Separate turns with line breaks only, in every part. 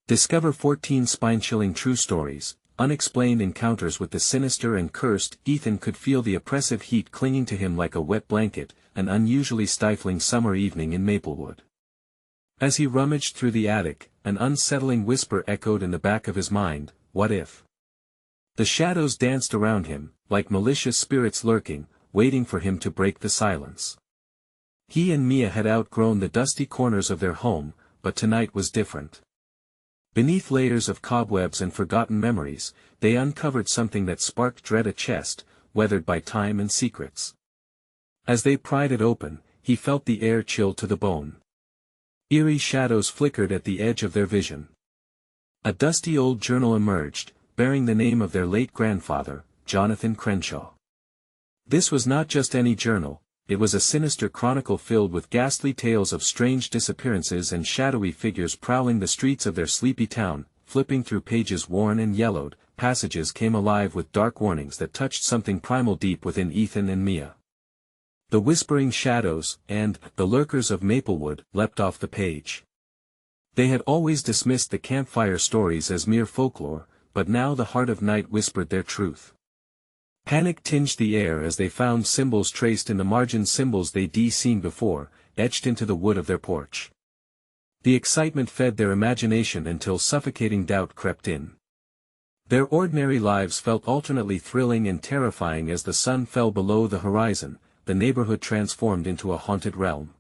Discover 14 spine-chilling true stories, unexplained encounters with the sinister and cursed. Ethan could feel the oppressive heat clinging to him like a wet blanket, an unusually stifling summer evening in Maplewood. As he rummaged through the attic, an unsettling whisper echoed in the back of his mind, what if? The shadows danced around him, like malicious spirits lurking, waiting for him to break the silence. He and Mia had outgrown the dusty corners of their home, but tonight was different. Beneath layers of cobwebs and forgotten memories, they uncovered something that sparked dread, a chest, weathered by time and secrets. As they pried it open, he felt the air chill to the bone. Eerie shadows flickered at the edge of their vision. A dusty old journal emerged, bearing the name of their late grandfather, Jonathan Crenshaw. This was not just any journal, it was a sinister chronicle filled with ghastly tales of strange disappearances and shadowy figures prowling the streets of their sleepy town. Flipping through pages worn and yellowed, passages came alive with dark warnings that touched something primal deep within Ethan and Mia. The whispering shadows, and the lurkers of Maplewood, leapt off the page. They had always dismissed the campfire stories as mere folklore, but now the heart of night whispered their truth. Panic tinged the air as they found symbols traced in the margins, symbols they'd seen before, etched into the wood of their porch. The excitement fed their imagination until suffocating doubt crept in. Their ordinary lives felt alternately thrilling and terrifying as the sun fell below the horizon. The neighborhood transformed into a haunted realm.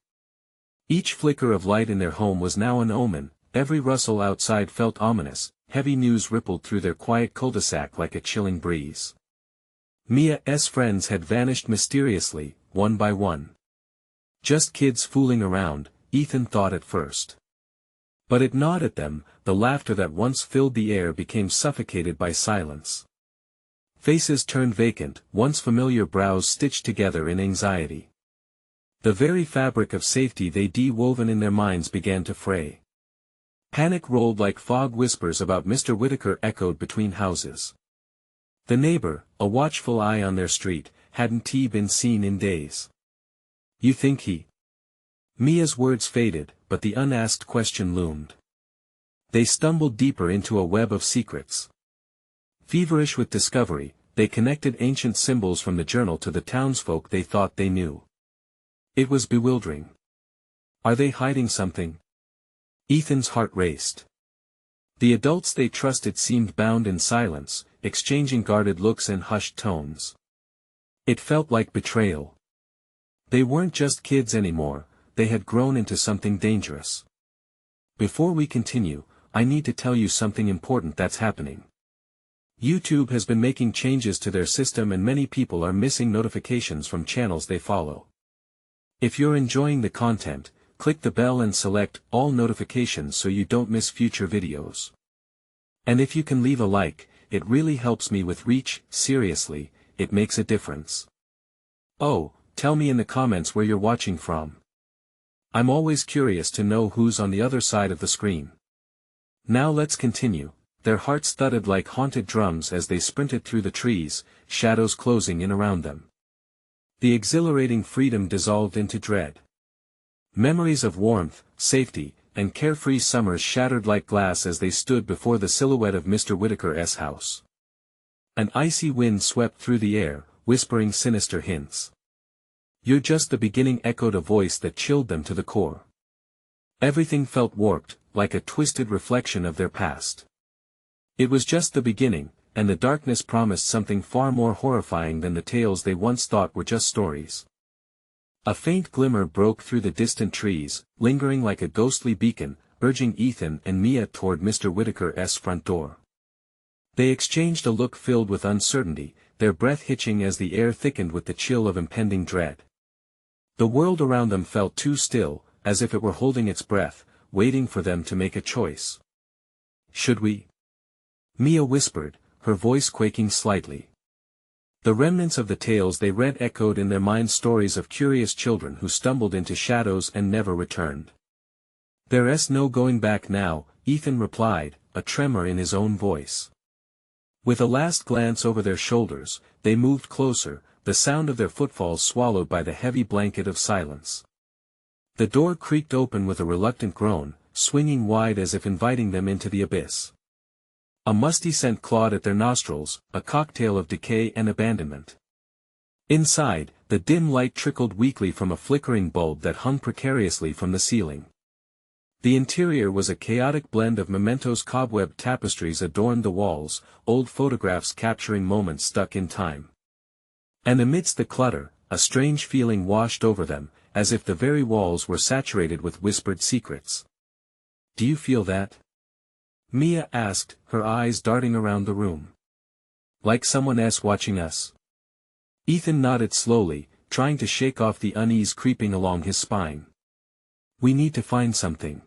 Each flicker of light in their home was now an omen, every rustle outside felt ominous, heavy news rippled through their quiet cul-de-sac like a chilling breeze. Mia's friends had vanished mysteriously, one by one. Just kids fooling around, Ethan thought at first. But it gnawed at them, the laughter that once filled the air became suffocated by silence. Faces turned vacant, once familiar brows stitched together in anxiety. The very fabric of safety they'd woven in their minds began to fray. Panic rolled like fog, whispers about Mr. Whitaker echoed between houses. The neighbor, a watchful eye on their street, hadn't been seen in days. You think he? Mia's words faded, but the unasked question loomed. They stumbled deeper into a web of secrets. Feverish with discovery, they connected ancient symbols from the journal to the townsfolk they thought they knew. It was bewildering. Are they hiding something? Ethan's heart raced. The adults they trusted seemed bound in silence, exchanging guarded looks and hushed tones. It felt like betrayal. They weren't just kids anymore, they had grown into something dangerous. Before we continue, I need to tell you something important that's happening. YouTube has been making changes to their system and many people are missing notifications from channels they follow. If you're enjoying the content, click the bell and select all notifications so you don't miss future videos. And if you can leave a like, it really helps me with reach. Seriously, it makes a difference. Oh, tell me in the comments where you're watching from. I'm always curious to know who's on the other side of the screen. Now let's continue. Their hearts thudded like haunted drums as they sprinted through the trees, shadows closing in around them. The exhilarating freedom dissolved into dread. Memories of warmth, safety, and carefree summers shattered like glass as they stood before the silhouette of Mr. Whitaker's house. An icy wind swept through the air, whispering sinister hints. "You're just the beginning," echoed a voice that chilled them to the core. Everything felt warped, like a twisted reflection of their past. It was just the beginning, and the darkness promised something far more horrifying than the tales they once thought were just stories. A faint glimmer broke through the distant trees, lingering like a ghostly beacon, urging Ethan and Mia toward Mr. Whitaker's front door. They exchanged a look filled with uncertainty, their breath hitching as the air thickened with the chill of impending dread. The world around them felt too still, as if it were holding its breath, waiting for them to make a choice. "Should we?" Mia whispered, her voice quaking slightly. The remnants of the tales they read echoed in their minds, stories of curious children who stumbled into shadows and never returned. "There's no going back now," Ethan replied, a tremor in his own voice. With a last glance over their shoulders, they moved closer, the sound of their footfalls swallowed by the heavy blanket of silence. The door creaked open with a reluctant groan, swinging wide as if inviting them into the abyss. A musty scent clawed at their nostrils, a cocktail of decay and abandonment. Inside, the dim light trickled weakly from a flickering bulb that hung precariously from the ceiling. The interior was a chaotic blend of mementos. Cobweb tapestries adorned the walls, old photographs capturing moments stuck in time. And amidst the clutter, a strange feeling washed over them, as if the very walls were saturated with whispered secrets. "Do you feel that?" Mia asked, her eyes darting around the room. "Like someone else watching us?" Ethan nodded slowly, trying to shake off the unease creeping along his spine. "We need to find something.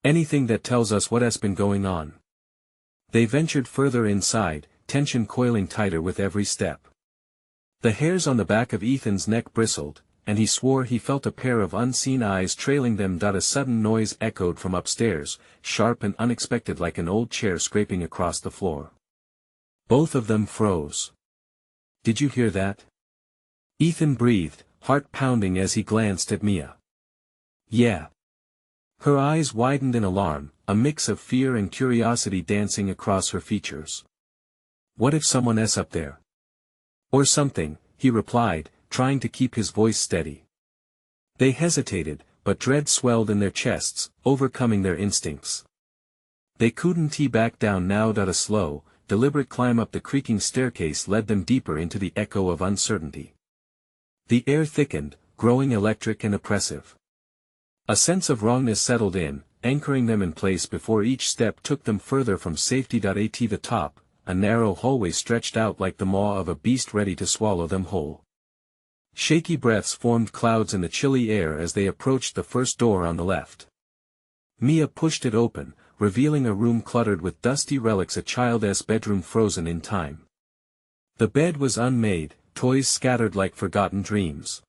Anything that tells us what has been going on." They ventured further inside, tension coiling tighter with every step. The hairs on the back of Ethan's neck bristled, and he swore he felt a pair of unseen eyes trailing them. A sudden noise echoed from upstairs, sharp and unexpected like an old chair scraping across the floor. Both of them froze. "Did you hear that?" Ethan breathed, heart pounding as he glanced at Mia. "Yeah." Her eyes widened in alarm, a mix of fear and curiosity dancing across her features. "What if someone is up there?" "Or something," he replied, trying to keep his voice steady. They hesitated, but dread swelled in their chests, overcoming their instincts. They couldn't back down now. A slow, deliberate climb up the creaking staircase led them deeper into the echo of uncertainty. The air thickened, growing electric and oppressive. A sense of wrongness settled in, anchoring them in place before each step took them further from safety. At the top, a narrow hallway stretched out like the maw of a beast ready to swallow them whole. Shaky breaths formed clouds in the chilly air as they approached the first door on the left. Mia pushed it open, revealing a room cluttered with dusty relics, a child's bedroom frozen in time. The bed was unmade, toys scattered like forgotten dreams.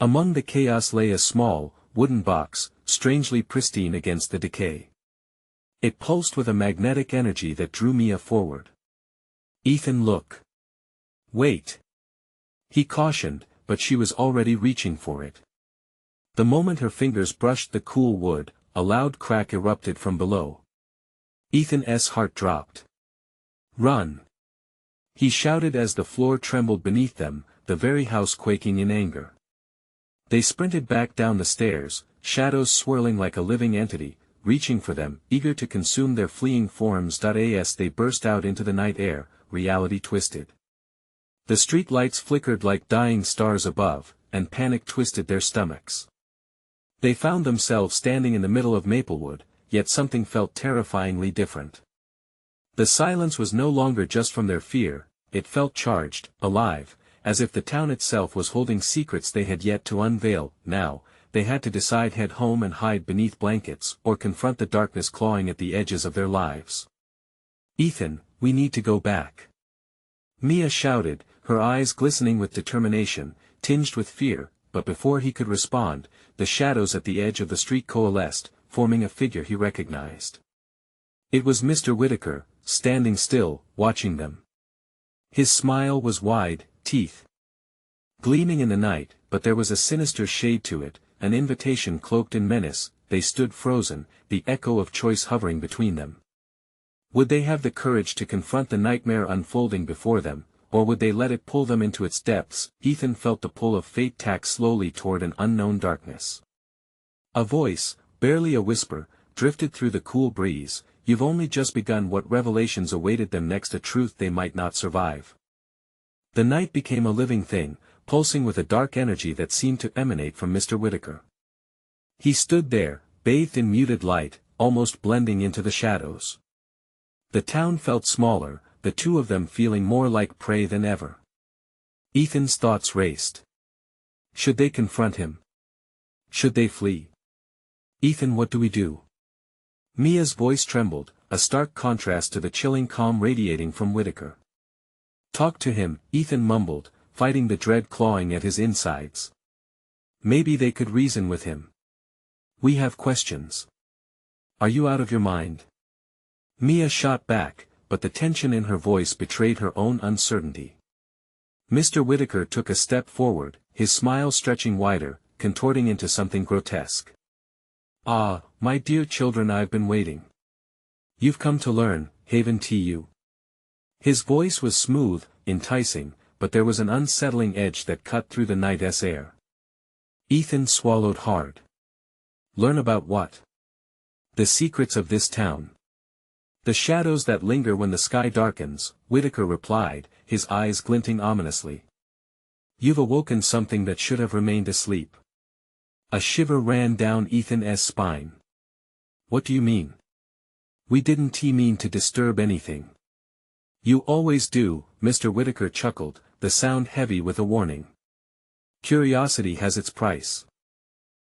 Among the chaos lay a small, wooden box, strangely pristine against the decay. It pulsed with a magnetic energy that drew Mia forward. "Ethan, look." "Wait." He cautioned, but she was already reaching for it. The moment her fingers brushed the cool wood, a loud crack erupted from below. Ethan's heart dropped. "Run!" he shouted as the floor trembled beneath them, the very house quaking in anger. They sprinted back down the stairs, shadows swirling like a living entity, reaching for them, eager to consume their fleeing forms. As they burst out into the night air, reality twisted. The street lights flickered like dying stars above, and panic twisted their stomachs. They found themselves standing in the middle of Maplewood, yet something felt terrifyingly different. The silence was no longer just from their fear, it felt charged, alive, as if the town itself was holding secrets they had yet to unveil. Now, they had to decide: head home and hide beneath blankets, or confront the darkness clawing at the edges of their lives. "Ethan, we need to go back," Mia shouted, her eyes glistening with determination, tinged with fear, but before he could respond, the shadows at the edge of the street coalesced, forming a figure he recognized. It was Mr. Whitaker, standing still, watching them. His smile was wide, teeth gleaming in the night, but there was a sinister shade to it, an invitation cloaked in menace. They stood frozen, the echo of choice hovering between them. Would they have the courage to confront the nightmare unfolding before them, or would they let it pull them into its depths? Ethan felt the pull of fate tack slowly toward an unknown darkness. A voice, barely a whisper, drifted through the cool breeze: "You've only just begun." What revelations awaited them next? A truth they might not survive. The night became a living thing, pulsing with a dark energy that seemed to emanate from Mr. Whitaker. He stood there, bathed in muted light, almost blending into the shadows. The town felt smaller, the two of them feeling more like prey than ever. Ethan's thoughts raced. Should they confront him? Should they flee? "Ethan, what do we do?" Mia's voice trembled, a stark contrast to the chilling calm radiating from Whitaker. "Talk to him," Ethan mumbled, fighting the dread clawing at his insides. "Maybe they could reason with him. We have questions." "Are you out of your mind?" Mia shot back, but the tension in her voice betrayed her own uncertainty. Mr. Whitaker took a step forward, his smile stretching wider, contorting into something grotesque. Ah, my dear children, I've been waiting. You've come to learn, haven't you? His voice was smooth, enticing, but there was an unsettling edge that cut through the night's air. Ethan swallowed hard. Learn about what? The secrets of this town. The shadows that linger when the sky darkens, Whitaker replied, his eyes glinting ominously. You've awoken something that should have remained asleep. A shiver ran down Ethan's spine. What do you mean? We didn't mean to disturb anything. You always do, Mr. Whitaker chuckled, the sound heavy with a warning. Curiosity has its price.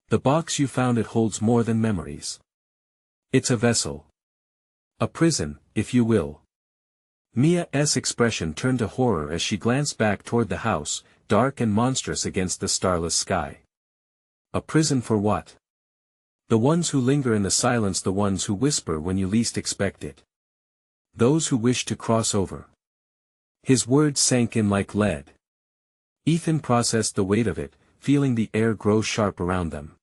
The box you found, it holds more than memories. It's a vessel. A prison, if you will. Mia's expression turned to horror as she glanced back toward the house, dark and monstrous against the starless sky. A prison for what? The ones who linger in the silence, the ones who whisper when you least expect it. Those who wish to cross over. His words sank in like lead. Ethan processed the weight of it, feeling the air grow sharp around them.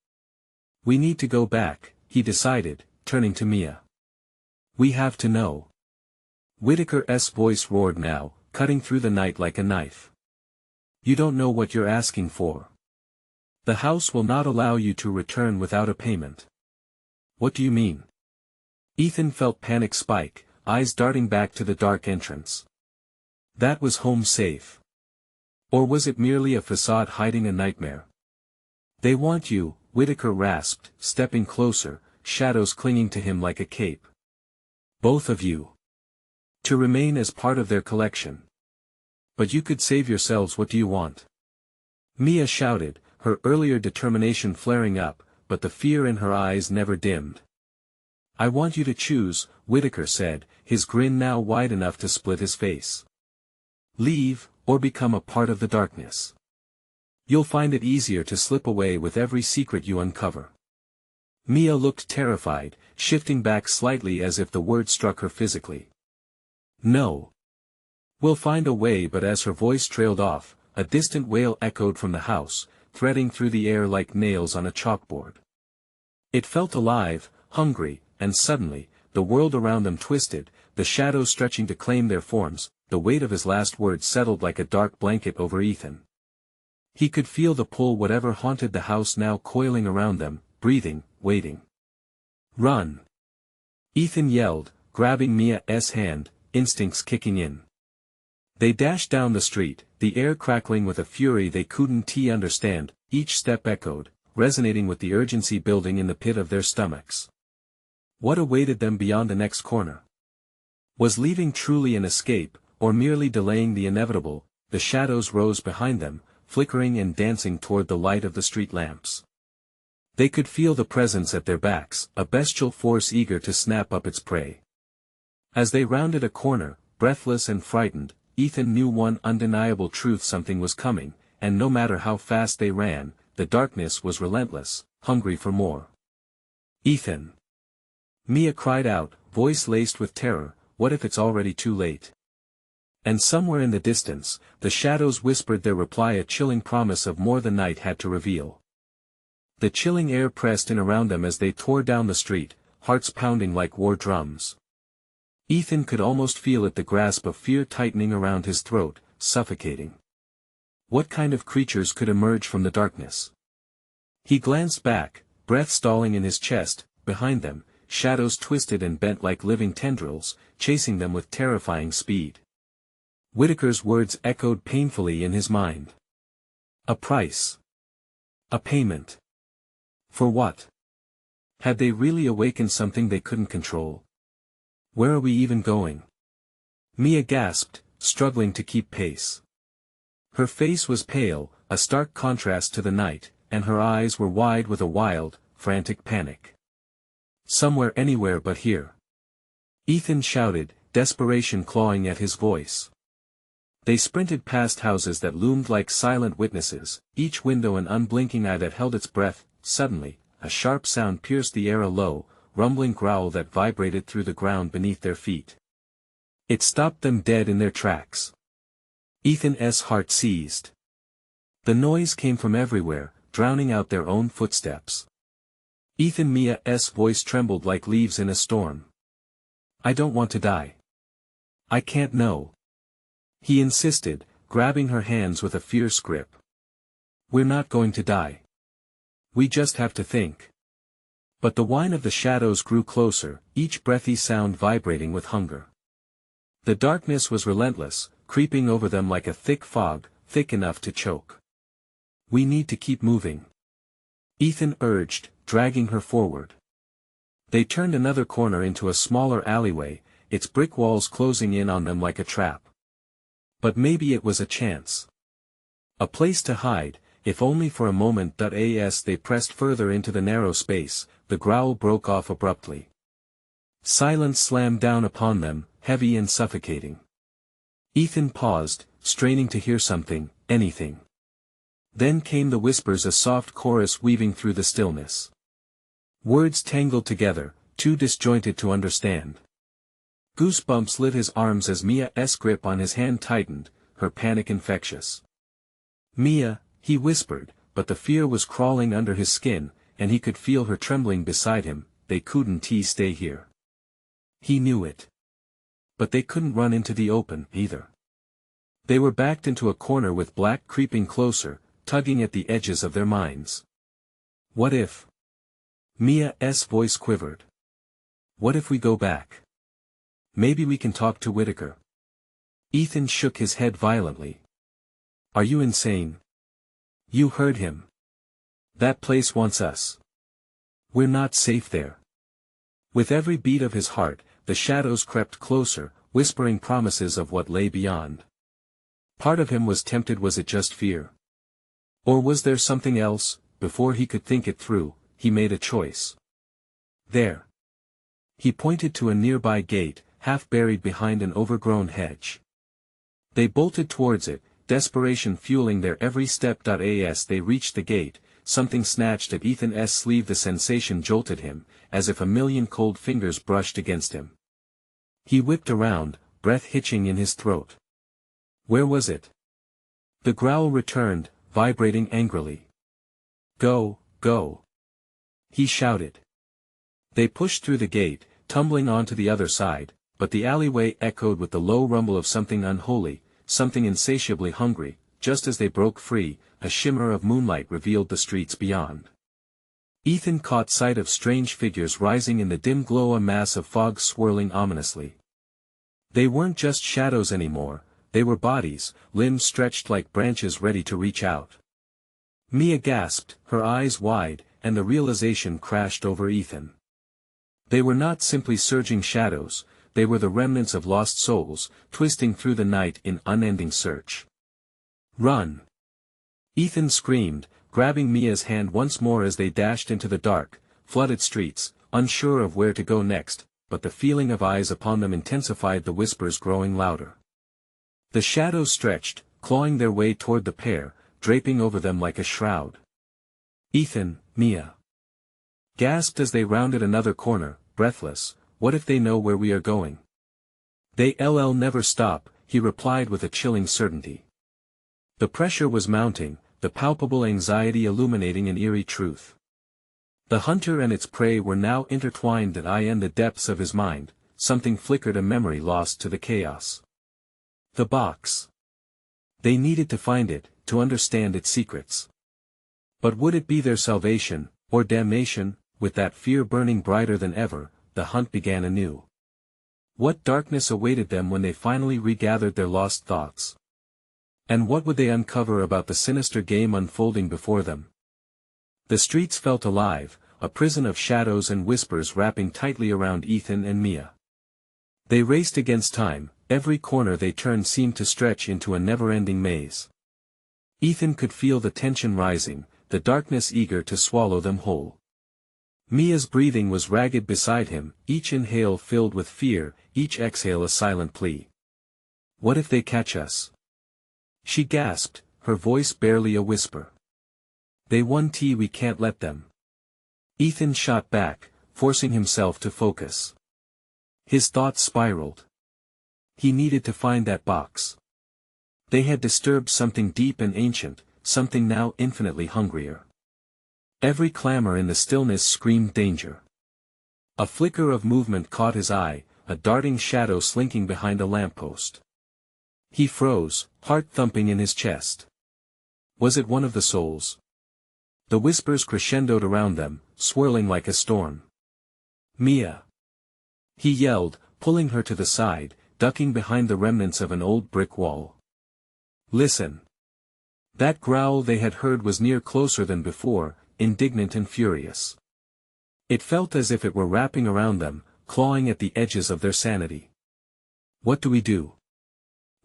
We need to go back, he decided, turning to Mia. We have to know. Whitaker's voice roared now, cutting through the night like a knife. You don't know what you're asking for. The house will not allow you to return without a payment. What do you mean? Ethan felt panic spike, eyes darting back to the dark entrance. That was home safe. Or was it merely a facade hiding a nightmare? They want you, Whitaker rasped, stepping closer, shadows clinging to him like a cape. Both of you. To remain as part of their collection. But you could save yourselves. What do you want? Mia shouted, her earlier determination flaring up, but the fear in her eyes never dimmed. I want you to choose, Whitaker said, his grin now wide enough to split his face. Leave, or become a part of the darkness. You'll find it easier to slip away with every secret you uncover. Mia looked terrified, shifting back slightly as if the word struck her physically. No. We'll find a way, but as her voice trailed off, a distant wail echoed from the house, threading through the air like nails on a chalkboard. It felt alive, hungry, and suddenly, the world around them twisted, the shadows stretching to claim their forms. The weight of his last words settled like a dark blanket over Ethan. He could feel the pull whatever haunted the house now coiling around them, breathing, waiting. Run! Ethan yelled, grabbing Mia's hand, instincts kicking in. They dashed down the street, the air crackling with a fury they couldn't understand. Each step echoed, resonating with the urgency building in the pit of their stomachs. What awaited them beyond the next corner? Was leaving truly an escape, or merely delaying the inevitable? The shadows rose behind them, flickering and dancing toward the light of the street lamps. They could feel the presence at their backs, a bestial force eager to snap up its prey. As they rounded a corner, breathless and frightened, Ethan knew one undeniable truth: something was coming, and no matter how fast they ran, the darkness was relentless, hungry for more. Ethan! Mia cried out, voice laced with terror, what if it's already too late? And somewhere in the distance, the shadows whispered their reply, a chilling promise of more the night had to reveal. The chilling air pressed in around them as they tore down the street, hearts pounding like war drums. Ethan could almost feel it, the grasp of fear tightening around his throat, suffocating. What kind of creatures could emerge from the darkness? He glanced back, breath stalling in his chest. Behind them, shadows twisted and bent like living tendrils, chasing them with terrifying speed. Whitaker's words echoed painfully in his mind. A price. A payment. For what? Had they really awakened something they couldn't control? Where are we even going? Mia gasped, struggling to keep pace. Her face was pale, a stark contrast to the night, and her eyes were wide with a wild, frantic panic. Somewhere, anywhere but here. Ethan shouted, desperation clawing at his voice. They sprinted past houses that loomed like silent witnesses, each window an unblinking eye that held its breath. Suddenly, a sharp sound pierced the air, a low, rumbling growl that vibrated through the ground beneath their feet. It stopped them dead in their tracks. Ethan's heart seized. The noise came from everywhere, drowning out their own footsteps. Mia's voice trembled like leaves in a storm. I don't want to die. I can't know. He insisted, grabbing her hands with a fierce grip. We're not going to die. We just have to think. But the whine of the shadows grew closer, each breathy sound vibrating with hunger. The darkness was relentless, creeping over them like a thick fog, thick enough to choke. We need to keep moving. Ethan urged, dragging her forward. They turned another corner into a smaller alleyway, its brick walls closing in on them like a trap. But maybe it was a chance. A place to hide, if only for a moment. As they pressed further into the narrow space, the growl broke off abruptly. Silence slammed down upon them, heavy and suffocating. Ethan paused, straining to hear something, anything. Then came the whispers, a soft chorus weaving through the stillness. Words tangled together, too disjointed to understand. Goosebumps lit his arms as Mia's grip on his hand tightened, her panic infectious. Mia, he whispered, but the fear was crawling under his skin, and he could feel her trembling beside him. They couldn't stay here. He knew it. But they couldn't run into the open, either. They were backed into a corner with Black creeping closer, tugging at the edges of their minds. What if? Mia's voice quivered. What if we go back? Maybe we can talk to Whitaker. Ethan shook his head violently. Are you insane? You heard him. That place wants us. We're not safe there. With every beat of his heart, the shadows crept closer, whispering promises of what lay beyond. Part of him was tempted. Was it just fear? Or was there something else? Before he could think it through, he made a choice. There. He pointed to a nearby gate, half buried behind an overgrown hedge. They bolted towards it, desperation fueling their every step. As they reached the gate, something snatched at Ethan's sleeve. The sensation jolted him, as if a million cold fingers brushed against him. He whipped around, breath hitching in his throat. Where was it? The growl returned, vibrating angrily. Go, go! He shouted. They pushed through the gate, tumbling onto the other side, but the alleyway echoed with the low rumble of something unholy, something insatiably hungry. Just as they broke free, a shimmer of moonlight revealed the streets beyond. Ethan caught sight of strange figures rising in the dim glow, a mass of fog swirling ominously. They weren't just shadows anymore, they were bodies, limbs stretched like branches ready to reach out. Mia gasped, her eyes wide, and the realization crashed over Ethan. They were not simply surging shadows, they were the remnants of lost souls, twisting through the night in unending search. Run! Ethan screamed, grabbing Mia's hand once more as they dashed into the dark, flooded streets, unsure of where to go next, but the feeling of eyes upon them intensified, the whispers growing louder. The shadows stretched, clawing their way toward the pair, draping over them like a shroud. Ethan, Mia gasped as they rounded another corner, breathless. What if they know where we are going? They'll never stop, he replied with a chilling certainty. The pressure was mounting, the palpable anxiety illuminating an eerie truth. The hunter and its prey were now intertwined. In the depths of his mind, something flickered, a memory lost to the chaos. The box. They needed to find it, to understand its secrets. But would it be their salvation, or damnation? With that fear burning brighter than ever, the hunt began anew. What darkness awaited them when they finally regathered their lost thoughts? And what would they uncover about the sinister game unfolding before them? The streets felt alive, a prison of shadows and whispers wrapping tightly around Ethan and Mia. They raced against time, every corner they turned seemed to stretch into a never-ending maze. Ethan could feel the tension rising, the darkness eager to swallow them whole. Mia's breathing was ragged beside him, each inhale filled with fear, each exhale a silent plea. What if they catch us? She gasped, her voice barely a whisper. We can't let them. Ethan shot back, forcing himself to focus. His thoughts spiraled. He needed to find that box. They had disturbed something deep and ancient, something now infinitely hungrier. Every clamor in the stillness screamed danger. A flicker of movement caught his eye, a darting shadow slinking behind a lamppost. He froze, heart thumping in his chest. Was it one of the souls? The whispers crescendoed around them, swirling like a storm. "Mia!" he yelled, pulling her to the side, ducking behind the remnants of an old brick wall. "Listen!" That growl they had heard was near closer than before, indignant and furious. It felt as if it were wrapping around them, clawing at the edges of their sanity. "What do we do?"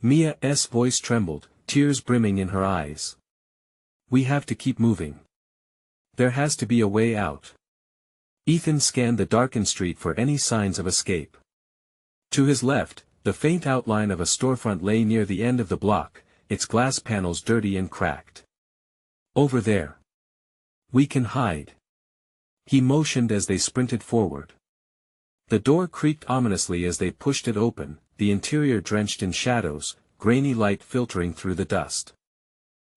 Mia's voice trembled, tears brimming in her eyes. "We have to keep moving. There has to be a way out." Ethan scanned the darkened street for any signs of escape. To his left, the faint outline of a storefront lay near the end of the block, its glass panels dirty and cracked. "Over there. We can hide." He motioned as they sprinted forward. The door creaked ominously as they pushed it open, the interior drenched in shadows, grainy light filtering through the dust.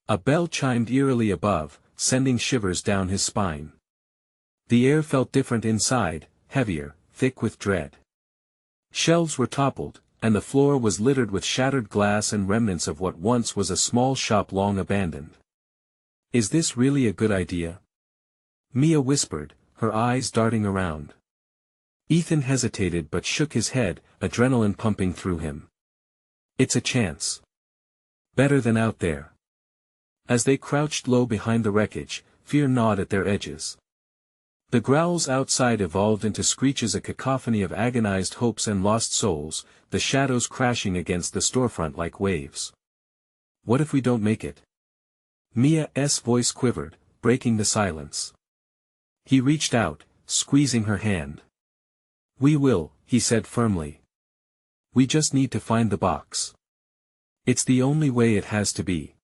A bell chimed eerily above, sending shivers down his spine. The air felt different inside, heavier, thick with dread. Shelves were toppled, and the floor was littered with shattered glass and remnants of what once was a small shop long abandoned. "Is this really a good idea?" Mia whispered, her eyes darting around. Ethan hesitated but shook his head, adrenaline pumping through him. "It's a chance. Better than out there." As they crouched low behind the wreckage, fear gnawed at their edges. The growls outside evolved into screeches, a cacophony of agonized hopes and lost souls, the shadows crashing against the storefront like waves. "What if we don't make it?" Mia's voice quivered, breaking the silence. He reached out, squeezing her hand. "We will," he said firmly. "We just need to find the box. It's the only way it has to be."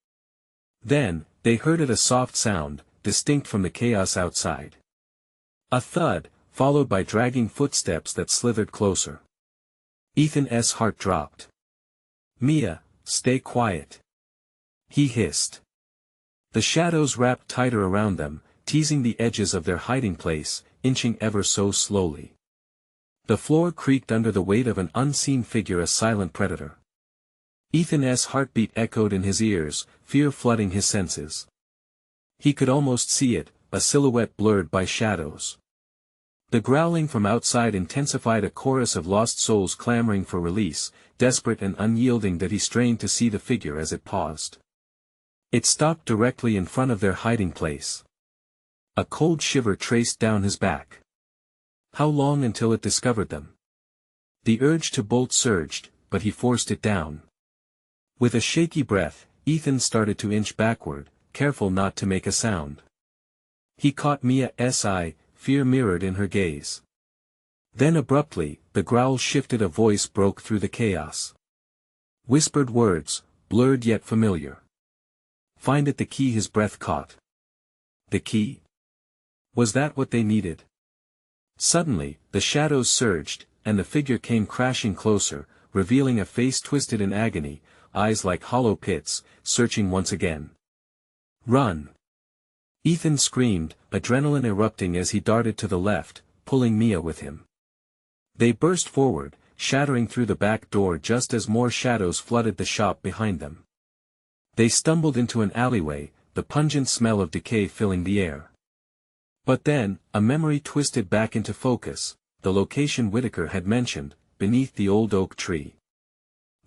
Then, they heard it, a soft sound, distinct from the chaos outside. A thud, followed by dragging footsteps that slithered closer. Ethan's heart dropped. "Mia, stay quiet," he hissed. The shadows wrapped tighter around them, teasing the edges of their hiding place, inching ever so slowly. The floor creaked under the weight of an unseen figure, a silent predator. Ethan's heartbeat echoed in his ears, fear flooding his senses. He could almost see it, a silhouette blurred by shadows. The growling from outside intensified, a chorus of lost souls clamoring for release, desperate and unyielding that he strained to see the figure as it paused. It stopped directly in front of their hiding place. A cold shiver traced down his back. How long until it discovered them? The urge to bolt surged, but he forced it down. With a shaky breath, Ethan started to inch backward, careful not to make a sound. He caught Mia's eye, fear mirrored in her gaze. Then abruptly, the growl shifted, a voice broke through the chaos. Whispered words, blurred yet familiar. "Find it the key." His breath caught. The key? Was that what they needed? Suddenly, the shadows surged, and the figure came crashing closer, revealing a face twisted in agony, eyes like hollow pits, searching once again. "Run!" Ethan screamed, adrenaline erupting as he darted to the left, pulling Mia with him. They burst forward, shattering through the back door just as more shadows flooded the shop behind them. They stumbled into an alleyway, the pungent smell of decay filling the air. But then, a memory twisted back into focus, the location Whitaker had mentioned, beneath the old oak tree.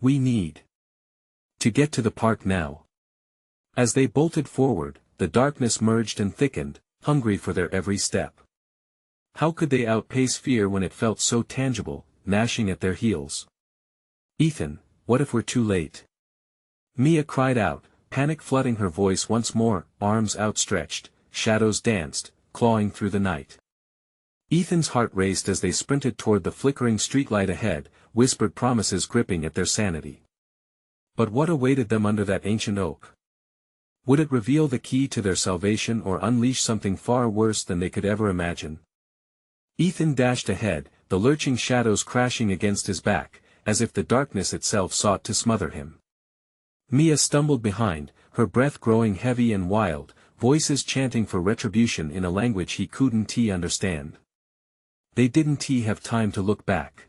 "We need to get to the park now." As they bolted forward, the darkness merged and thickened, hungry for their every step. How could they outpace fear when it felt so tangible, gnashing at their heels? "Ethan, what if we're too late?" Mia cried out, panic flooding her voice once more, arms outstretched, shadows danced, clawing through the night. Ethan's heart raced as they sprinted toward the flickering streetlight ahead, whispered promises gripping at their sanity. But what awaited them under that ancient oak? Would it reveal the key to their salvation or unleash something far worse than they could ever imagine? Ethan dashed ahead, the lurching shadows crashing against his back, as if the darkness itself sought to smother him. Mia stumbled behind, her breath growing heavy and wild, voices chanting for retribution in a language he couldn't understand. They didn't have time to look back.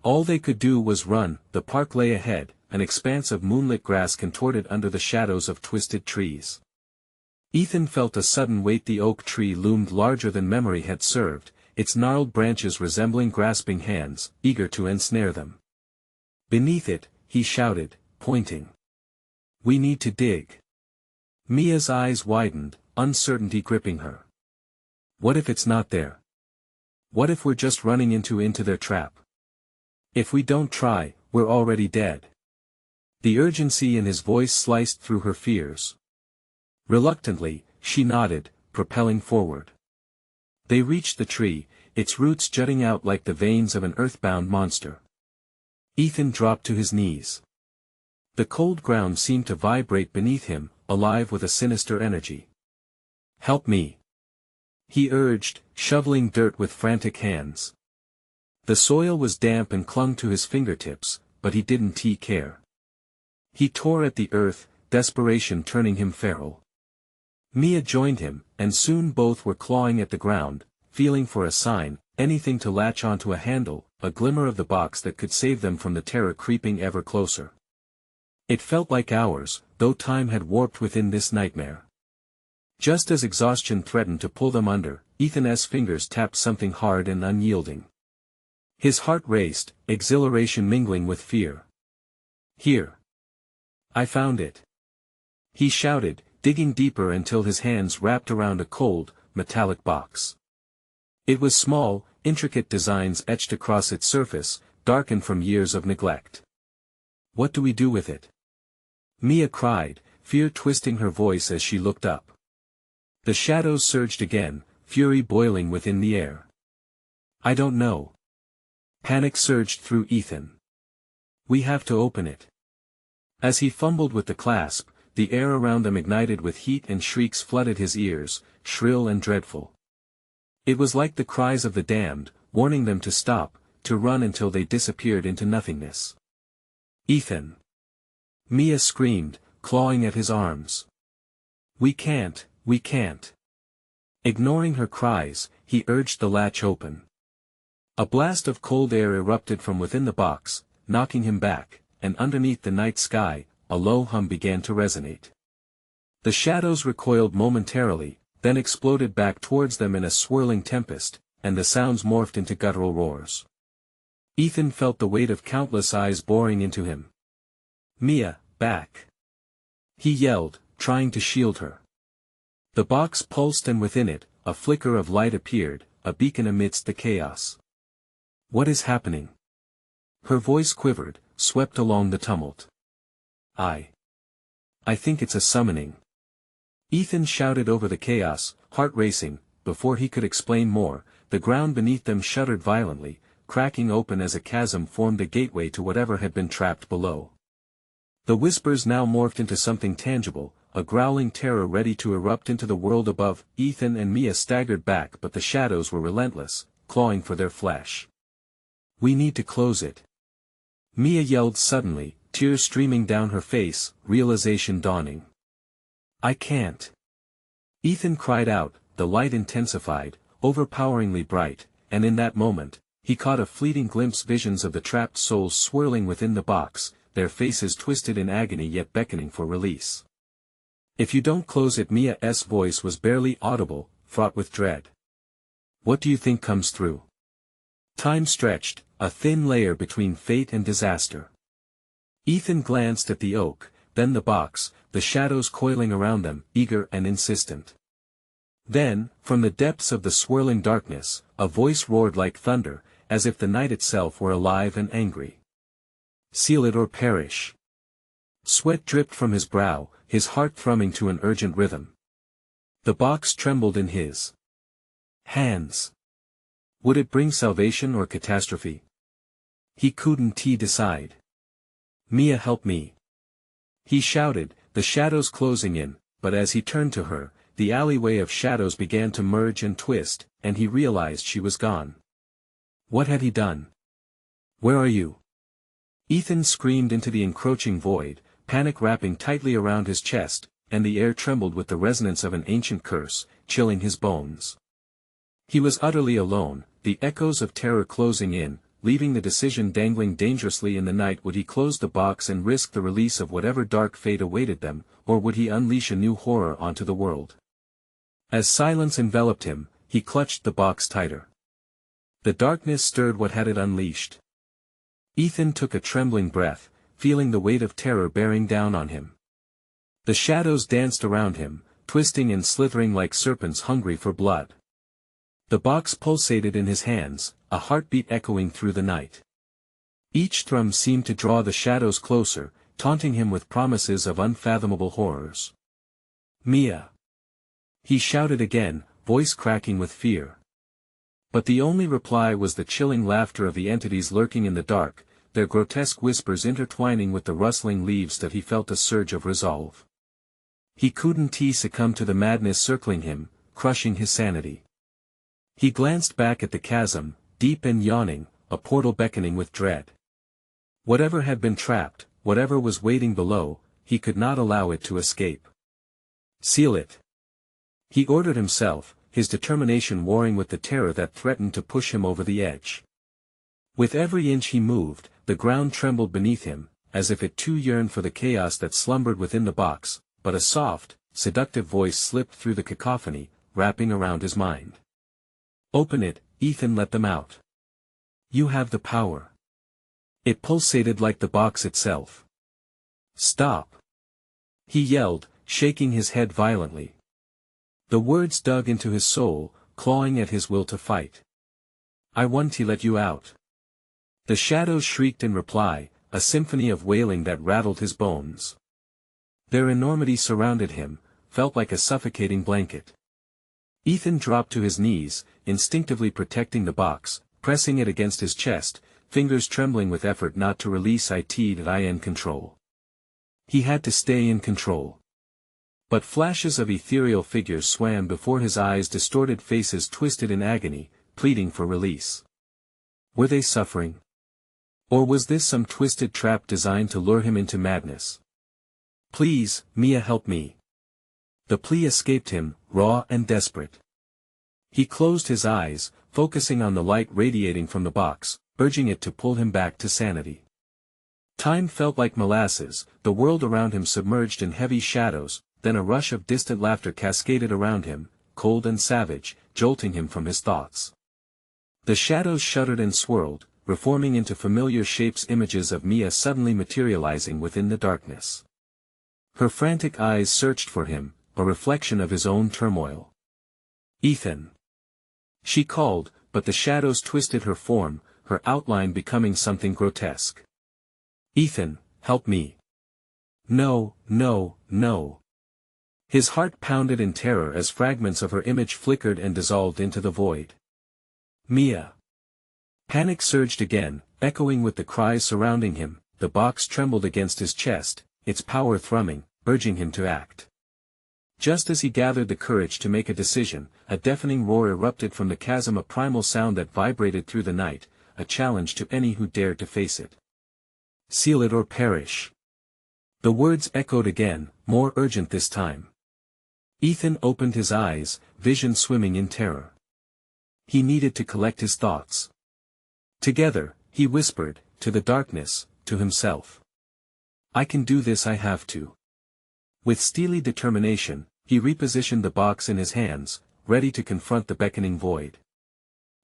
All they could do was run. The park lay ahead, an expanse of moonlit grass contorted under the shadows of twisted trees. Ethan felt a sudden weight. The oak tree loomed larger than memory had served, its gnarled branches resembling grasping hands, eager to ensnare them. Beneath it, he shouted, pointing. "We need to dig." Mia's eyes widened, uncertainty gripping her. What if it's not there? What if we're just running into their trap? If we don't try, we're already dead. The urgency in his voice sliced through her fears. Reluctantly, she nodded, propelling forward. They reached the tree, its roots jutting out like the veins of an earthbound monster. Ethan dropped to his knees. The cold ground seemed to vibrate beneath him, alive with a sinister energy. "Help me," he urged, shoveling dirt with frantic hands. The soil was damp and clung to his fingertips, but he didn't care. He tore at the earth, desperation turning him feral. Mia joined him, and soon both were clawing at the ground, feeling for a sign, anything to latch onto a handle, a glimmer of the box that could save them from the terror creeping ever closer. It felt like hours, though time had warped within this nightmare. Just as exhaustion threatened to pull them under, Ethan's fingers tapped something hard and unyielding. His heart raced, exhilaration mingling with fear. "Here. I found it," he shouted, digging deeper until his hands wrapped around a cold, metallic box. It was small, intricate designs etched across its surface, darkened from years of neglect. "What do we do with it?" Mia cried, fear twisting her voice as she looked up. The shadows surged again, fury boiling within the air. "I don't know." Panic surged through Ethan. "We have to open it." As he fumbled with the clasp, the air around them ignited with heat and shrieks flooded his ears, shrill and dreadful. It was like the cries of the damned, warning them to stop, to run until they disappeared into nothingness. "Ethan!" Mia screamed, clawing at his arms. We can't." Ignoring her cries, he urged the latch open. A blast of cold air erupted from within the box, knocking him back, and underneath the night sky, a low hum began to resonate. The shadows recoiled momentarily, then exploded back towards them in a swirling tempest, and the sounds morphed into guttural roars. Ethan felt the weight of countless eyes boring into him. "Mia, back!" he yelled, trying to shield her. The box pulsed and within it, a flicker of light appeared, a beacon amidst the chaos. "What is happening?" Her voice quivered, swept along the tumult. I think it's a summoning." Ethan shouted over the chaos, heart racing. Before he could explain more, the ground beneath them shuddered violently, cracking open as a chasm formed a gateway to whatever had been trapped below. The whispers now morphed into something tangible, a growling terror ready to erupt into the world above. Ethan and Mia staggered back, but the shadows were relentless, clawing for their flesh. "We need to close it." Mia yelled suddenly, tears streaming down her face, realization dawning. "I can't." Ethan cried out, the light intensified, overpoweringly bright, and in that moment, he caught a fleeting glimpse visions of the trapped souls swirling within the box, their faces twisted in agony yet beckoning for release. "If you don't close it," Mia's voice was barely audible, fraught with dread. "What do you think comes through?" Time stretched, a thin layer between fate and disaster. Ethan glanced at the oak, then the box, the shadows coiling around them, eager and insistent. Then, from the depths of the swirling darkness, a voice roared like thunder, as if the night itself were alive and angry. "Seal it or perish." Sweat dripped from his brow, his heart thrumming to an urgent rhythm. The box trembled in his hands. Would it bring salvation or catastrophe? He couldn't decide. "Mia, help me!" he shouted, the shadows closing in, but as he turned to her, the alleyway of shadows began to merge and twist, and he realized she was gone. What had he done? "Where are you?" Ethan screamed into the encroaching void, panic wrapping tightly around his chest, and the air trembled with the resonance of an ancient curse, chilling his bones. He was utterly alone, the echoes of terror closing in, leaving the decision dangling dangerously in the night. Would he close the box and risk the release of whatever dark fate awaited them, or would he unleash a new horror onto the world? As silence enveloped him, he clutched the box tighter. The darkness stirred what had it unleashed. Ethan took a trembling breath, feeling the weight of terror bearing down on him. The shadows danced around him, twisting and slithering like serpents hungry for blood. The box pulsated in his hands, a heartbeat echoing through the night. Each thrum seemed to draw the shadows closer, taunting him with promises of unfathomable horrors. "Mia!" he shouted again, voice cracking with fear. But the only reply was the chilling laughter of the entities lurking in the dark, their grotesque whispers intertwining with the rustling leaves. That he felt a surge of resolve. He couldn't succumb to the madness circling him, crushing his sanity. He glanced back at the chasm, deep and yawning, a portal beckoning with dread. Whatever had been trapped, whatever was waiting below, he could not allow it to escape. "Seal it!" he ordered himself, his determination warring with the terror that threatened to push him over the edge. With every inch he moved, the ground trembled beneath him, as if it too yearned for the chaos that slumbered within the box, but a soft, seductive voice slipped through the cacophony, wrapping around his mind. "Open it, Ethan, let them out. You have the power." It pulsated like the box itself. "Stop!" he yelled, shaking his head violently. The words dug into his soul, clawing at his will to fight. "I want to let you out." The shadows shrieked in reply, a symphony of wailing that rattled his bones. Their enormity surrounded him, felt like a suffocating blanket. Ethan dropped to his knees, instinctively protecting the box, pressing it against his chest, fingers trembling with effort not to release it in control. He had to stay in control. But flashes of ethereal figures swam before his eyes, distorted faces twisted in agony, pleading for release. Were they suffering? Or was this some twisted trap designed to lure him into madness? "Please, Mia, help me." The plea escaped him, raw and desperate. He closed his eyes, focusing on the light radiating from the box, urging it to pull him back to sanity. Time felt like molasses, the world around him submerged in heavy shadows. Then a rush of distant laughter cascaded around him, cold and savage, jolting him from his thoughts. The shadows shuddered and swirled, reforming into familiar shapes, images of Mia suddenly materializing within the darkness. Her frantic eyes searched for him, a reflection of his own turmoil. "Ethan!" she called, but the shadows twisted her form, her outline becoming something grotesque. "Ethan, help me." "No, no, no." His heart pounded in terror as fragments of her image flickered and dissolved into the void. "Mia!" Panic surged again, echoing with the cries surrounding him. The box trembled against his chest, its power thrumming, urging him to act. Just as he gathered the courage to make a decision, a deafening roar erupted from the chasm, a primal sound that vibrated through the night, a challenge to any who dared to face it. "Seal it or perish." The words echoed again, more urgent this time. Ethan opened his eyes, vision swimming in terror. He needed to collect his thoughts. Together, he whispered, to the darkness, to himself. "I can do this, I have to." With steely determination, he repositioned the box in his hands, ready to confront the beckoning void.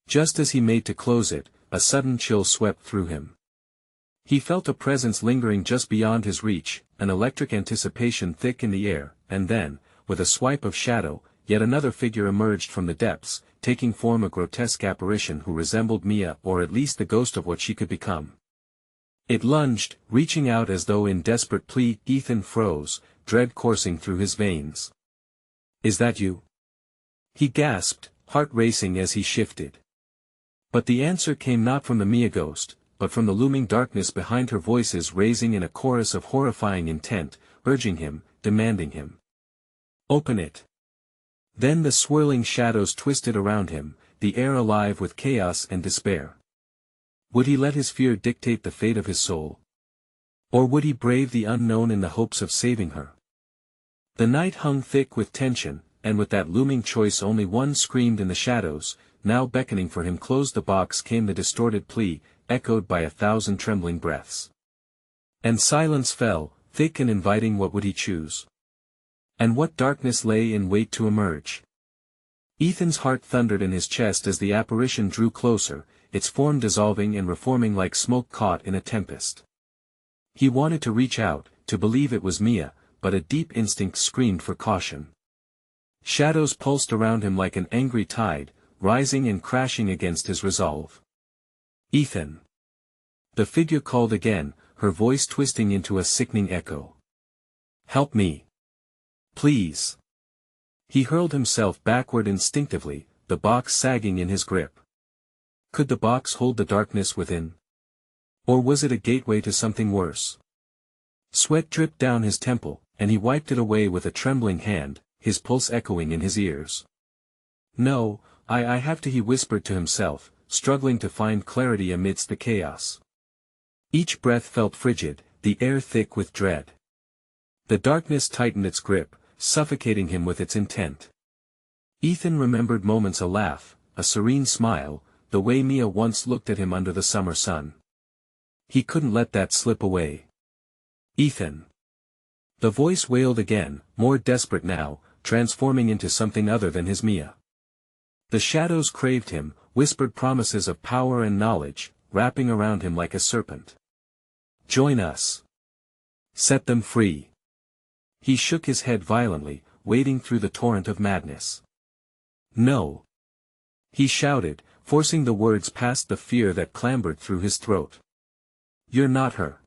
Just as he made to close it, a sudden chill swept through him. He felt a presence lingering just beyond his reach, an electric anticipation thick in the air, and then, with a swipe of shadow, yet another figure emerged from the depths, taking form, a grotesque apparition who resembled Mia, or at least the ghost of what she could become. It lunged, reaching out as though in desperate plea. Ethan froze, dread coursing through his veins. "Is that you?" he gasped, heart racing as he shifted. But the answer came not from the Mia ghost, but from the looming darkness behind her, voices raising in a chorus of horrifying intent, urging him, demanding him. "Open it." Then the swirling shadows twisted around him, the air alive with chaos and despair. Would he let his fear dictate the fate of his soul? Or would he brave the unknown in the hopes of saving her? The night hung thick with tension, and with that looming choice only one screamed in the shadows. Now beckoning for him close the box came the distorted plea, echoed by 1,000 trembling breaths. And silence fell, thick and inviting. What would he choose? And what darkness lay in wait to emerge? Ethan's heart thundered in his chest as the apparition drew closer, its form dissolving and reforming like smoke caught in a tempest. He wanted to reach out, to believe it was Mia, but a deep instinct screamed for caution. Shadows pulsed around him like an angry tide, rising and crashing against his resolve. Ethan. The figure called again, her voice twisting into a sickening echo. Help me. Please. He hurled himself backward instinctively, the box sagging in his grip. Could the box hold the darkness within? Or was it a gateway to something worse? Sweat dripped down his temple, and he wiped it away with a trembling hand, his pulse echoing in his ears. No, I have to, he whispered to himself, struggling to find clarity amidst the chaos. Each breath felt frigid, the air thick with dread. The darkness tightened its grip, suffocating him with its intent. Ethan remembered moments, a laugh, a serene smile, the way Mia once looked at him under the summer sun. He couldn't let that slip away. Ethan. The voice wailed again, more desperate now, transforming into something other than his Mia. The shadows craved him, whispered promises of power and knowledge, wrapping around him like a serpent. Join us. Set them free. He shook his head violently, wading through the torrent of madness. No. He shouted, forcing the words past the fear that clambered through his throat. You're not her.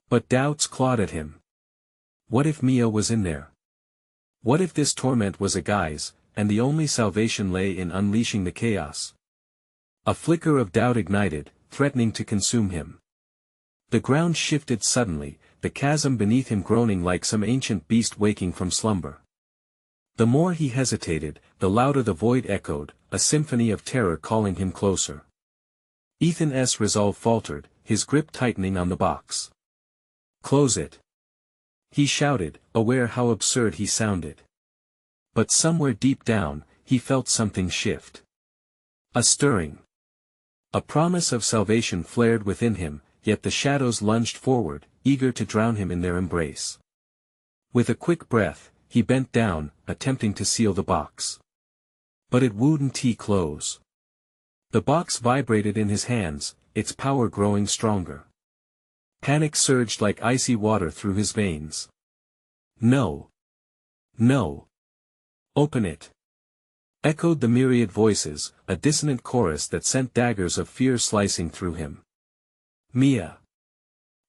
But doubts clawed at him. What if Mia was in there? What if this torment was a guise, and the only salvation lay in unleashing the chaos? A flicker of doubt ignited, threatening to consume him. The ground shifted suddenly, the chasm beneath him groaning like some ancient beast waking from slumber. The more he hesitated, the louder the void echoed, a symphony of terror calling him closer. Ethan's resolve faltered, his grip tightening on the box. Close it. He shouted, aware how absurd he sounded. But somewhere deep down, he felt something shift. A stirring. A promise of salvation flared within him, yet the shadows lunged forward, eager to drown him in their embrace. With a quick breath, he bent down, attempting to seal the box. But it wouldn't close. The box vibrated in his hands, its power growing stronger. Panic surged like icy water through his veins. No. No. Open it. Echoed the myriad voices, a dissonant chorus that sent daggers of fear slicing through him. Mia.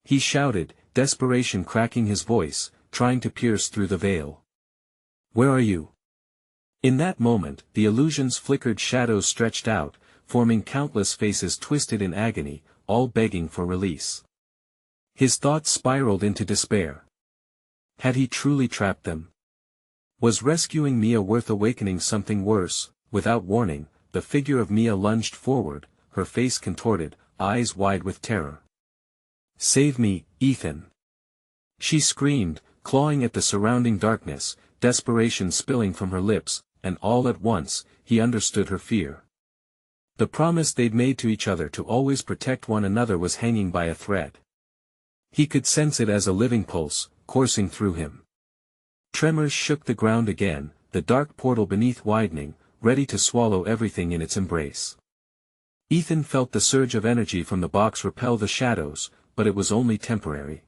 He shouted, desperation cracking his voice, trying to pierce through the veil. Where are you? In that moment, the illusion's flickered shadows stretched out, forming countless faces twisted in agony, all begging for release. His thoughts spiraled into despair. Had he truly trapped them? Was rescuing Mia worth awakening something worse? Without warning, the figure of Mia lunged forward, her face contorted, eyes wide with terror. Save me, Ethan! She screamed, clawing at the surrounding darkness, desperation spilling from her lips, and all at once, he understood her fear. The promise they'd made to each other to always protect one another was hanging by a thread. He could sense it as a living pulse, coursing through him. Tremors shook the ground again, the dark portal beneath widening, ready to swallow everything in its embrace. Ethan felt the surge of energy from the box repel the shadows, but it was only temporary.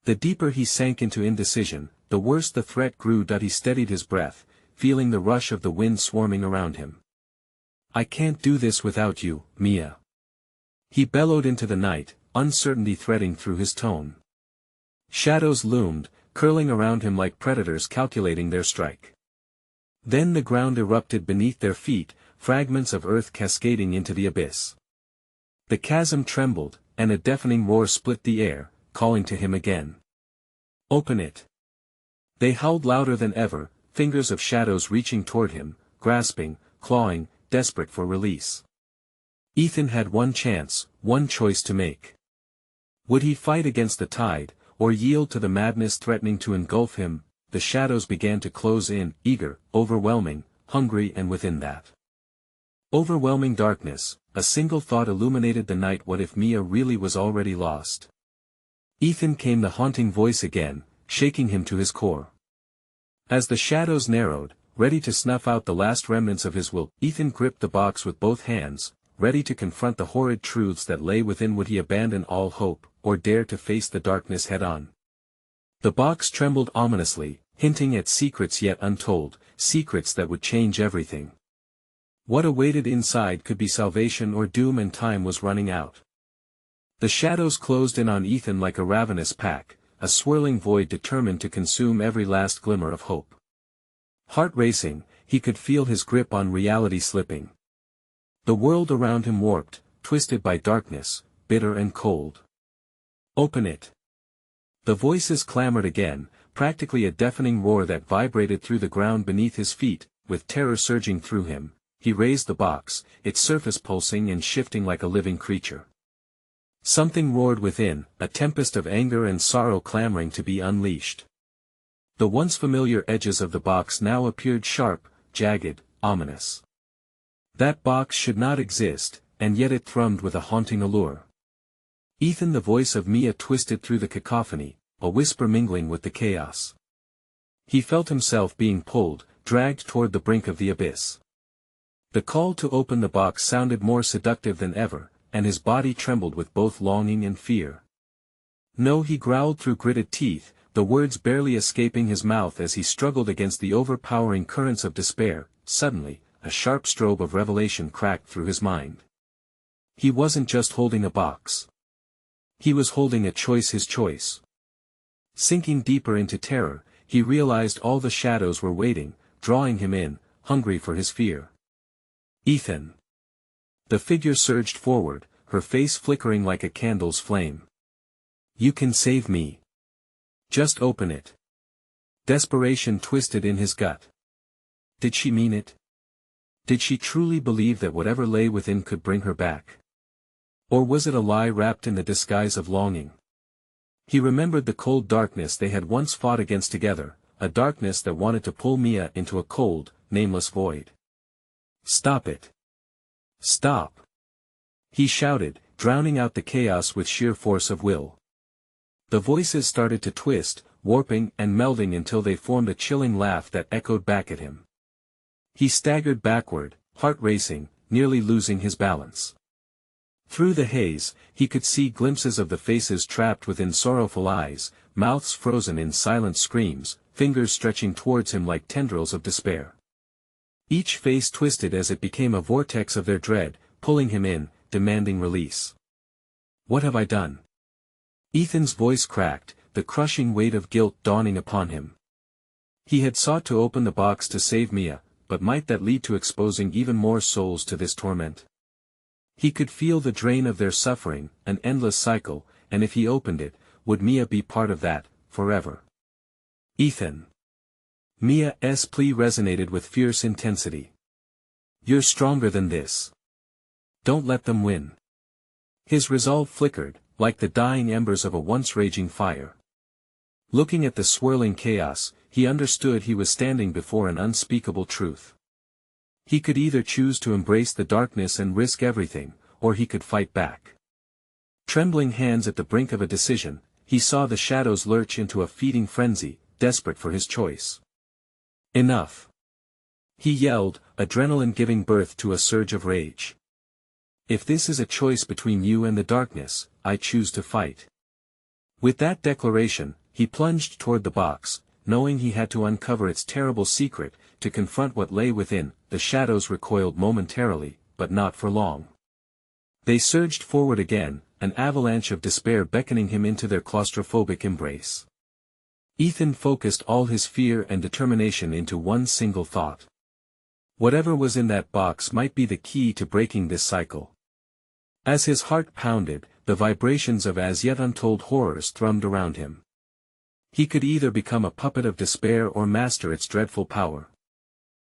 The deeper he sank into indecision, the worse the threat grew. He steadied his breath, feeling the rush of the wind swarming around him. I can't do this without you, Mia. He bellowed into the night, uncertainty threading through his tone. Shadows loomed, curling around him like predators calculating their strike. Then the ground erupted beneath their feet, fragments of earth cascading into the abyss. The chasm trembled, and a deafening roar split the air, calling to him again. Open it. They howled louder than ever, fingers of shadows reaching toward him, grasping, clawing, desperate for release. Ethan had one chance, one choice to make. Would he fight against the tide, or yield to the madness threatening to engulf him? the shadows began to close in, eager, overwhelming, hungry, and within that overwhelming darkness, a single thought illuminated the night: what if Mia really was already lost? Ethan, came the haunting voice again, shaking him to his core. As the shadows narrowed, ready to snuff out the last remnants of his will, Ethan gripped the box with both hands, ready to confront the horrid truths that lay within. Would he abandon all hope, or dare to face the darkness head-on? The box trembled ominously, hinting at secrets yet untold, secrets that would change everything. What awaited inside could be salvation or doom, and time was running out. The shadows closed in on Ethan like a ravenous pack, a swirling void determined to consume every last glimmer of hope. Heart racing, he could feel his grip on reality slipping. The world around him warped, twisted by darkness, bitter and cold. Open it. The voices clamored again, practically a deafening roar that vibrated through the ground beneath his feet. With terror surging through him, he raised the box, its surface pulsing and shifting like a living creature. Something roared within, a tempest of anger and sorrow clamoring to be unleashed. The once familiar edges of the box now appeared sharp, jagged, ominous. That box should not exist, and yet it thrummed with a haunting allure. Ethan, the voice of Mia twisted through the cacophony, a whisper mingling with the chaos. He felt himself being pulled, dragged toward the brink of the abyss. The call to open the box sounded more seductive than ever, and his body trembled with both longing and fear. No, he growled through gritted teeth, the words barely escaping his mouth as he struggled against the overpowering currents of despair. Suddenly, a sharp strobe of revelation cracked through his mind. He wasn't just holding a box. He was holding a choice, his choice. Sinking deeper into terror, he realized all the shadows were waiting, drawing him in, hungry for his fear. Ethan. The figure surged forward, her face flickering like a candle's flame. You can save me. Just open it. Desperation twisted in his gut. Did she mean it? Did she truly believe that whatever lay within could bring her back? Or was it a lie wrapped in the disguise of longing? He remembered the cold darkness they had once fought against together, a darkness that wanted to pull Mia into a cold, nameless void. Stop it. Stop. He shouted, drowning out the chaos with sheer force of will. The voices started to twist, warping and melding until they formed a chilling laugh that echoed back at him. He staggered backward, heart racing, nearly losing his balance. Through the haze, he could see glimpses of the faces trapped within sorrowful eyes, mouths frozen in silent screams, fingers stretching towards him like tendrils of despair. Each face twisted as it became a vortex of their dread, pulling him in, demanding release. What have I done? Ethan's voice cracked, the crushing weight of guilt dawning upon him. He had sought to open the box to save Mia, but might that lead to exposing even more souls to this torment? He could feel the drain of their suffering, an endless cycle, and if he opened it, would Mia be part of that, forever? Ethan. Mia's plea resonated with fierce intensity. You're stronger than this. Don't let them win. His resolve flickered, like the dying embers of a once raging fire. Looking at the swirling chaos, he understood he was standing before an unspeakable truth. He could either choose to embrace the darkness and risk everything, or he could fight back. Trembling hands at the brink of a decision, he saw the shadows lurch into a feeding frenzy, desperate for his choice. Enough. He yelled, adrenaline giving birth to a surge of rage. If this is a choice between you and the darkness, I choose to fight. With that declaration, he plunged toward the box, knowing he had to uncover its terrible secret, to confront what lay within. The shadows recoiled momentarily, but not for long. They surged forward again, an avalanche of despair beckoning him into their claustrophobic embrace. Ethan focused all his fear and determination into one single thought. Whatever was in that box might be the key to breaking this cycle. As his heart pounded, the vibrations of as yet untold horrors thrummed around him. He could either become a puppet of despair or master its dreadful power.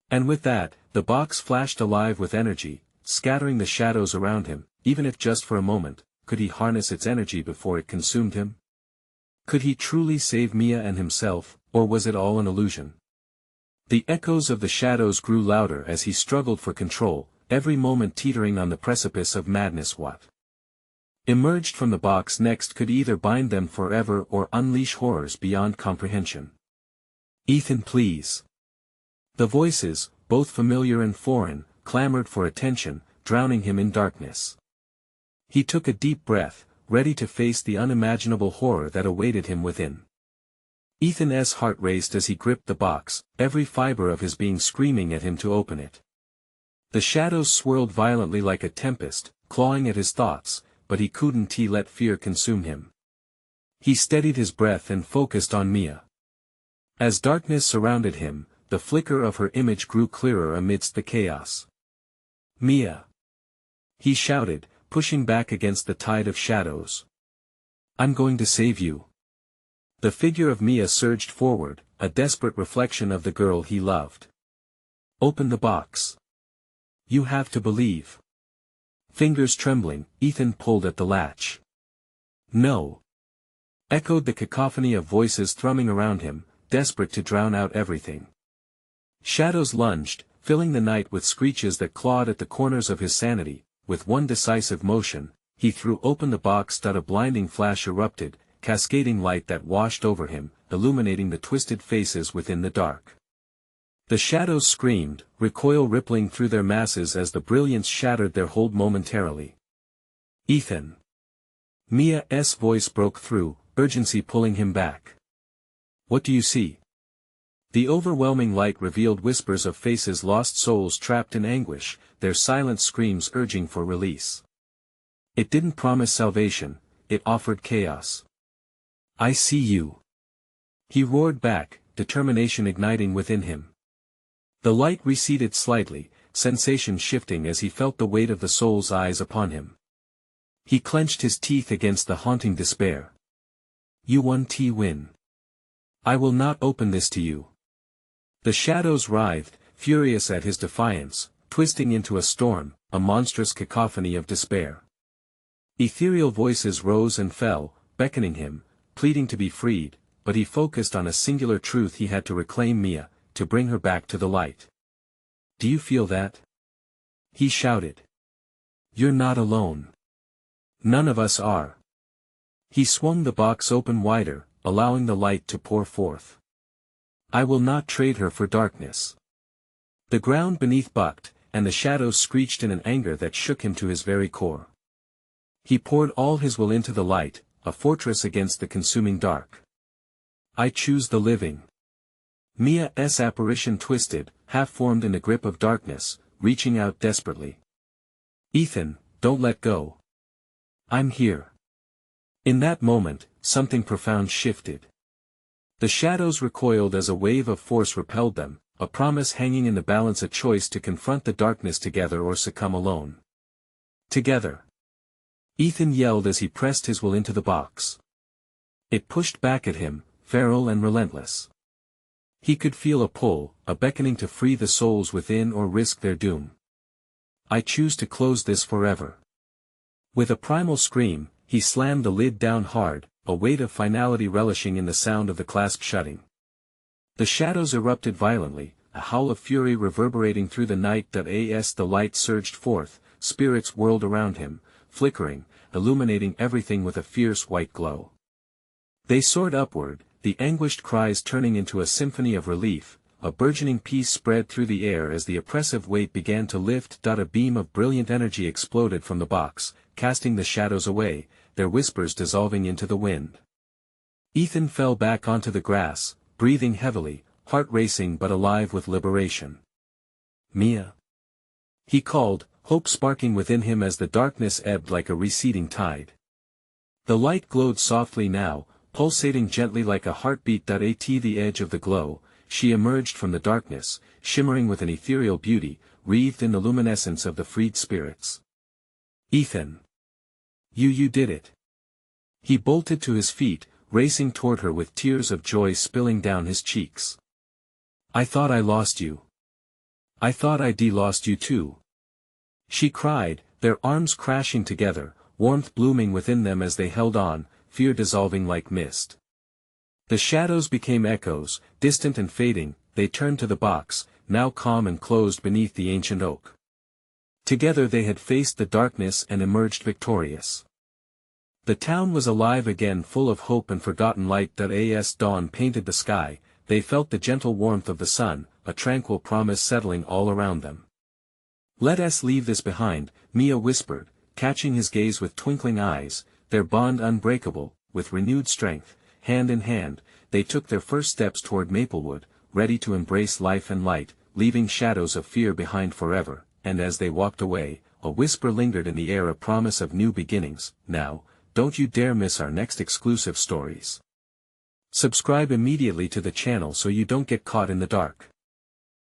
And with that, the box flashed alive with energy, scattering the shadows around him. Even if just for a moment, could he harness its energy before it consumed him? Could he truly save Mia and himself, or was it all an illusion? The echoes of the shadows grew louder as he struggled for control, every moment teetering on the precipice of madness. What emerged from the box next could either bind them forever or unleash horrors beyond comprehension. "Ethan, please." The voices, both familiar and foreign, clamored for attention, drowning him in darkness. He took a deep breath, ready to face the unimaginable horror that awaited him within. Ethan's heart raced as he gripped the box, every fiber of his being screaming at him to open it. The shadows swirled violently like a tempest, clawing at his thoughts, but he couldn't let fear consume him. He steadied his breath and focused on Mia. As darkness surrounded him, the flicker of her image grew clearer amidst the chaos. "Mia!" he shouted, pushing back against the tide of shadows. "I'm going to save you." The figure of Mia surged forward, a desperate reflection of the girl he loved. "Open the box. You have to believe." Fingers trembling, Ethan pulled at the latch. "No!" echoed the cacophony of voices thrumming around him, desperate to drown out everything. Shadows lunged, filling the night with screeches that clawed at the corners of his sanity. With one decisive motion, he threw open the box. A blinding flash erupted, cascading light that washed over him, illuminating the twisted faces within the dark. The shadows screamed, recoil rippling through their masses as the brilliance shattered their hold momentarily. "Ethan!" Mia's voice broke through, urgency pulling him back. "What do you see?" The overwhelming light revealed whispers of faces, lost souls trapped in anguish, their silent screams urging for release. It didn't promise salvation, it offered chaos. "I see you!" he roared back, determination igniting within him. The light receded slightly, sensation shifting as he felt the weight of the soul's eyes upon him. He clenched his teeth against the haunting despair. "You win. I will not open this to you." The shadows writhed, furious at his defiance, twisting into a storm, a monstrous cacophony of despair. Ethereal voices rose and fell, beckoning him, pleading to be freed, but he focused on a singular truth: he had to reclaim Mia, to bring her back to the light. "Do you feel that?" he shouted. "You're not alone. None of us are." He swung the box open wider, allowing the light to pour forth. "I will not trade her for darkness." The ground beneath bucked, and the shadows screeched in an anger that shook him to his very core. He poured all his will into the light, a fortress against the consuming dark. "I choose the living." Mia's apparition twisted, half-formed in the grip of darkness, reaching out desperately. "Ethan, don't let go. I'm here." In that moment, something profound shifted. The shadows recoiled as a wave of force repelled them, a promise hanging in the balance, a choice to confront the darkness together or succumb alone. Together. Ethan yelled as he pressed his will into the box. It pushed back at him, feral and relentless. He could feel a pull, a beckoning to free the souls within or risk their doom. "I choose to close this forever." With a primal scream, he slammed the lid down hard, a weight of finality relishing in the sound of the clasp shutting. The shadows erupted violently, a howl of fury reverberating through the night. As the light surged forth, spirits whirled around him, flickering, illuminating everything with a fierce white glow. They soared upward, the anguished cries turning into a symphony of relief. A burgeoning peace spread through the air as the oppressive weight began to lift. A beam of brilliant energy exploded from the box, casting the shadows away, their whispers dissolving into the wind. Ethan fell back onto the grass, breathing heavily, heart racing but alive with liberation. "Mia!" he called, hope sparking within him as the darkness ebbed like a receding tide. The light glowed softly now, pulsating gently like a heartbeat. At the edge of the glow, she emerged from the darkness, shimmering with an ethereal beauty, wreathed in the luminescence of the freed spirits. "Ethan! You did it!" He bolted to his feet, racing toward her with tears of joy spilling down his cheeks. "I thought I lost you. I thought I'd lost you too." She cried, their arms crashing together, warmth blooming within them as they held on, fear dissolving like mist. The shadows became echoes, distant and fading. They turned to the box, now calm and closed beneath the ancient oak. Together they had faced the darkness and emerged victorious. The town was alive again, full of hope and forgotten light. As dawn painted the sky, they felt the gentle warmth of the sun, a tranquil promise settling all around them. "Let us leave this behind," Mia whispered, catching his gaze with twinkling eyes, their bond unbreakable. With renewed strength, hand in hand, they took their first steps toward Maplewood, ready to embrace life and light, leaving shadows of fear behind forever. And as they walked away, a whisper lingered in the air, a promise of new beginnings. "Now, don't you dare miss our next exclusive stories. Subscribe immediately to the channel so you don't get caught in the dark.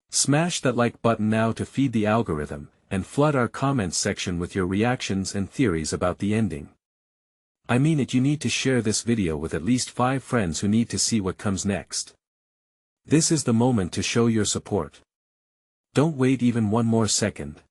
Smash that like button now to feed the algorithm, and flood our comments section with your reactions and theories about the ending. I mean it, you need to share this video with at least 5 friends who need to see what comes next. This is the moment to show your support. Don't wait even one more second.